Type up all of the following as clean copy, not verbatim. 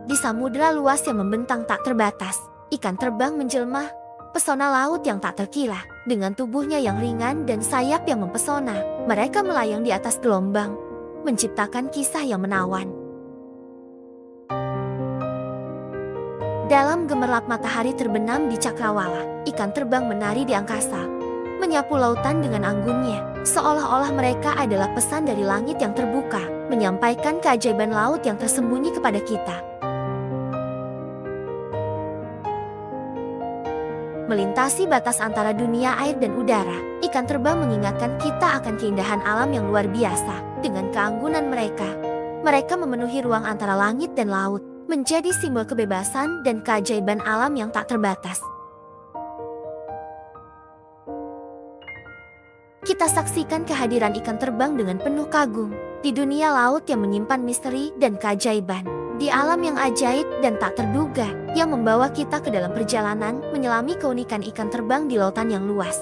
Di samudera luas yang membentang tak terbatas, ikan terbang menjelma, pesona laut yang tak terkira. Dengan tubuhnya yang ringan dan sayap yang mempesona, mereka melayang di atas gelombang, menciptakan kisah yang menawan. Dalam gemerlap matahari terbenam di cakrawala, ikan terbang menari di angkasa, menyapu lautan dengan anggunnya, seolah-olah mereka adalah pesan dari langit yang terbuka, menyampaikan keajaiban laut yang tersembunyi kepada kita. Melintasi batas antara dunia air dan udara, ikan terbang mengingatkan kita akan keindahan alam yang luar biasa. Dengan keanggunan mereka, mereka memenuhi ruang antara langit dan laut, menjadi simbol kebebasan dan keajaiban alam yang tak terbatas. Kita saksikan kehadiran ikan terbang dengan penuh kagum, di dunia laut yang menyimpan misteri dan keajaiban, di alam yang ajaib dan tak terduga, yang membawa kita ke dalam perjalanan menyelami keunikan ikan terbang di lautan yang luas.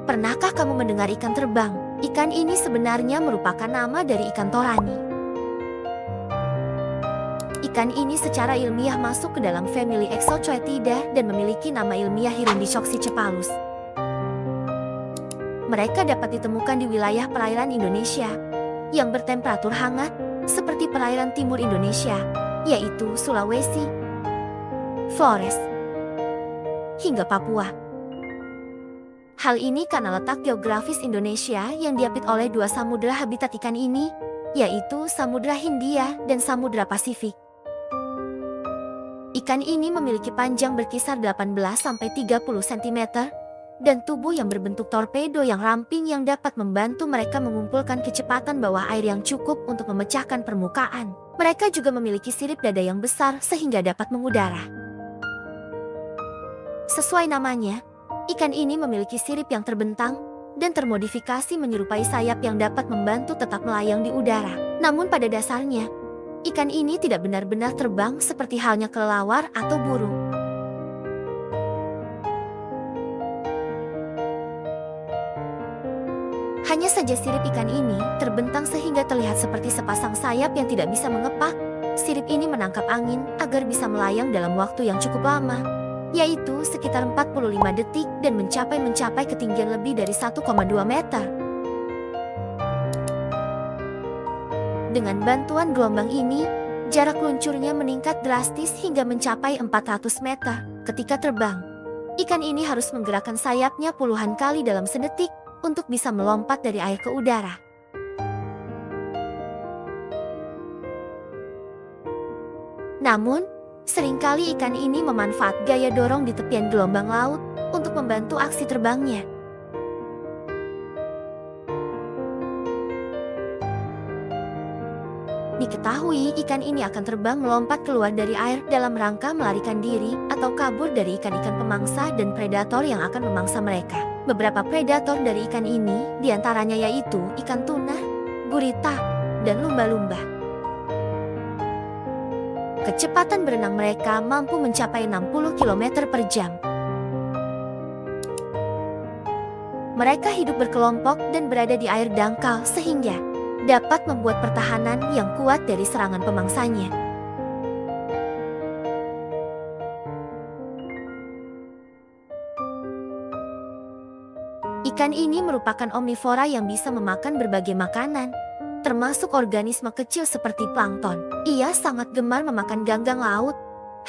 Pernahkah kamu mendengar ikan terbang? Ikan ini sebenarnya merupakan nama dari ikan torani. Ikan ini secara ilmiah masuk ke dalam famili Exochoetidae dan memiliki nama ilmiah Hirundishoxycephalus. Mereka dapat ditemukan di wilayah perairan Indonesia yang bertemperatur hangat seperti perairan timur Indonesia, yaitu Sulawesi, Flores, hingga Papua. Hal ini karena letak geografis Indonesia yang diapit oleh dua samudera habitat ikan ini, yaitu Samudra Hindia dan Samudra Pasifik. Ikan ini memiliki panjang berkisar 18-30 cm dan tubuh yang berbentuk torpedo yang ramping yang dapat membantu mereka mengumpulkan kecepatan bawah air yang cukup untuk memecahkan permukaan. Mereka juga memiliki sirip dada yang besar sehingga dapat mengudara. Sesuai namanya, ikan ini memiliki sirip yang terbentang dan termodifikasi menyerupai sayap yang dapat membantu tetap melayang di udara. Namun pada dasarnya, ikan ini tidak benar-benar terbang seperti halnya kelelawar atau burung. Hanya saja sirip ikan ini terbentang sehingga terlihat seperti sepasang sayap yang tidak bisa mengepak. Sirip ini menangkap angin agar bisa melayang dalam waktu yang cukup lama, yaitu sekitar 45 detik dan mencapai ketinggian lebih dari 1,2 meter. Dengan bantuan gelombang ini, jarak luncurnya meningkat drastis hingga mencapai 400 meter. Ketika terbang, ikan ini harus menggerakkan sayapnya puluhan kali dalam sedetik untuk bisa melompat dari air ke udara. Namun, seringkali ikan ini memanfaatkan gaya dorong di tepian gelombang laut untuk membantu aksi terbangnya. Diketahui ikan ini akan terbang melompat keluar dari air dalam rangka melarikan diri atau kabur dari ikan-ikan pemangsa dan predator yang akan memangsa mereka. Beberapa predator dari ikan ini diantaranya yaitu ikan tuna, gurita, dan lumba-lumba. Kecepatan berenang mereka mampu mencapai 60 km per jam. Mereka hidup berkelompok dan berada di air dangkal sehingga dapat membuat pertahanan yang kuat dari serangan pemangsanya. Ikan ini merupakan omnivora yang bisa memakan berbagai makanan, termasuk organisme kecil seperti plankton. Ia sangat gemar memakan ganggang laut,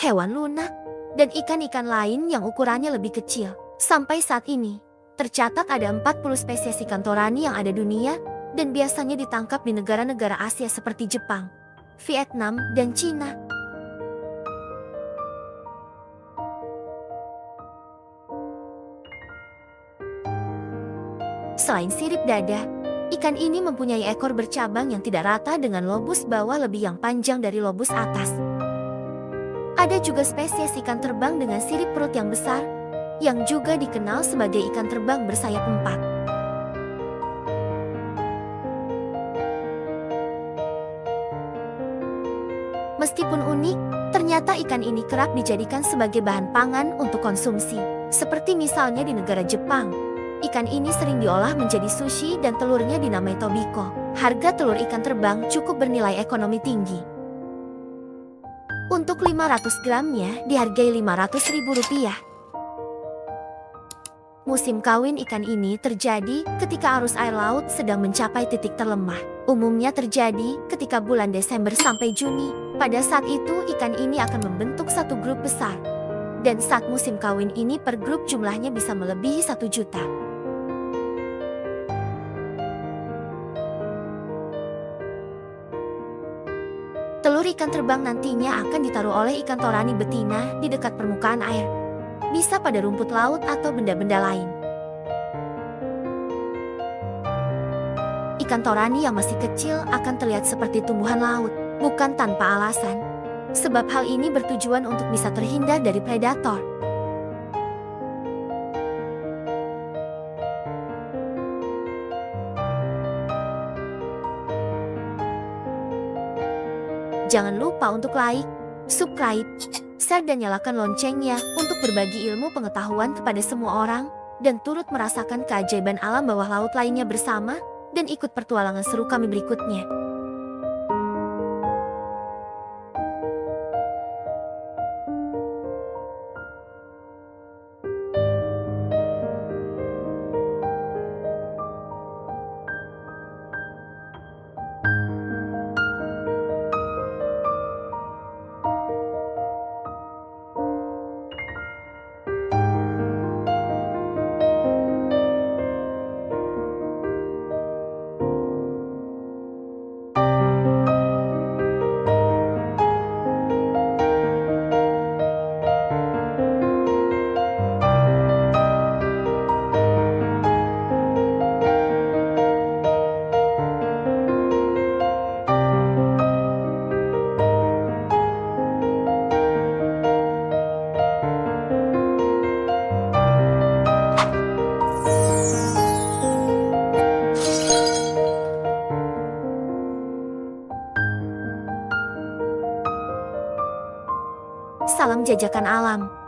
hewan lunak, dan ikan-ikan lain yang ukurannya lebih kecil. Sampai saat ini, tercatat ada 40 spesies ikan torani yang ada dunia, dan biasanya ditangkap di negara-negara Asia seperti Jepang, Vietnam, dan Cina. Selain sirip dada, ikan ini mempunyai ekor bercabang yang tidak rata dengan lobus bawah lebih yang panjang dari lobus atas. Ada juga spesies ikan terbang dengan sirip perut yang besar, yang juga dikenal sebagai ikan terbang bersayap empat. Meskipun unik, ternyata ikan ini kerap dijadikan sebagai bahan pangan untuk konsumsi. Seperti misalnya di negara Jepang, ikan ini sering diolah menjadi sushi dan telurnya dinamai tobiko. Harga telur ikan terbang cukup bernilai ekonomi tinggi. Untuk 500 gramnya dihargai Rp500.000. Musim kawin ikan ini terjadi ketika arus air laut sedang mencapai titik terlemah. Umumnya terjadi ketika bulan Desember sampai Juni. Pada saat itu ikan ini akan membentuk satu grup besar. Dan saat musim kawin ini per grup jumlahnya bisa melebihi 1 juta. Telur ikan terbang nantinya akan ditaruh oleh ikan torani betina di dekat permukaan air. Bisa pada rumput laut atau benda-benda lain. Ikan torani yang masih kecil akan terlihat seperti tumbuhan laut, bukan tanpa alasan. Sebab hal ini bertujuan untuk bisa terhindar dari predator. Jangan lupa untuk like, subscribe, share dan nyalakan loncengnya untuk berbagi ilmu pengetahuan kepada semua orang dan turut merasakan keajaiban alam bawah laut lainnya bersama dan ikut petualangan seru kami berikutnya. Salam jajakan alam.